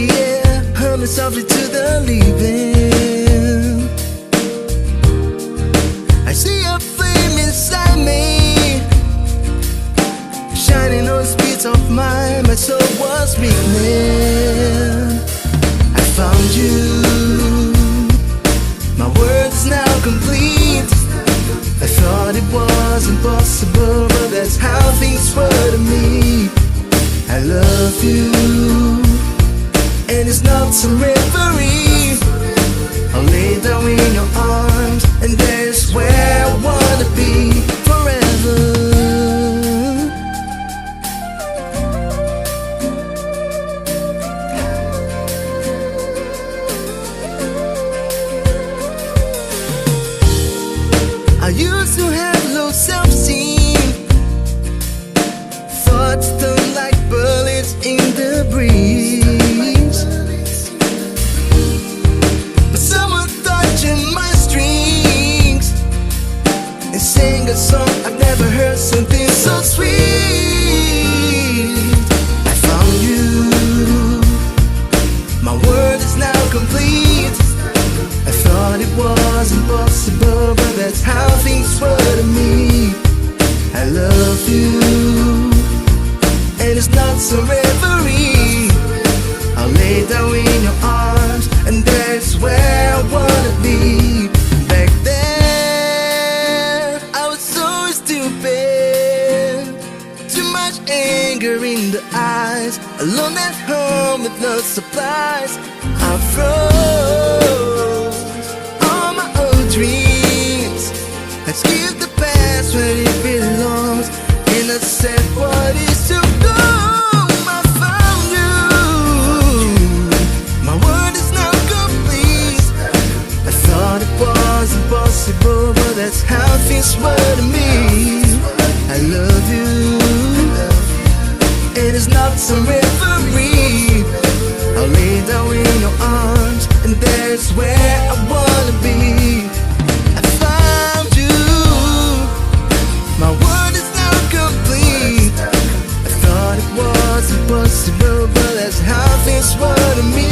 the air, humming softly to the living. I see a flame inside me, shining on the speeds of mine. My soul was weakening. I found you, my world is now complete. I thought it was impossible, but that's how things were to me. I love you, and it's not some reverie. I'll lay down in your arms, and there's where I wanna be forever. I used to have low self-esteem, thoughts stung like bullets in the breeze. But someone touching my strings and sing a song I've never heard, something so sweet. I found you, my world is now complete. I thought it was impossible, but that's how things were to me. I love you, and it's not some reverie. I'll lay down in your arms, and that's where I wanna be. Back then, I was so stupid, too much anger in the eyes, alone at home with no supplies. I froze all my old dreams. Let's give the past where it belongs, and I said what is to go. I found you, my world is now complete. I thought it was impossible, but that's how things were to me. I love you, it is not some reverie. I'll lay down in your arms, and there's where I wanna be. I found you, my world is now complete. I thought it was impossible, but that's how things were to me.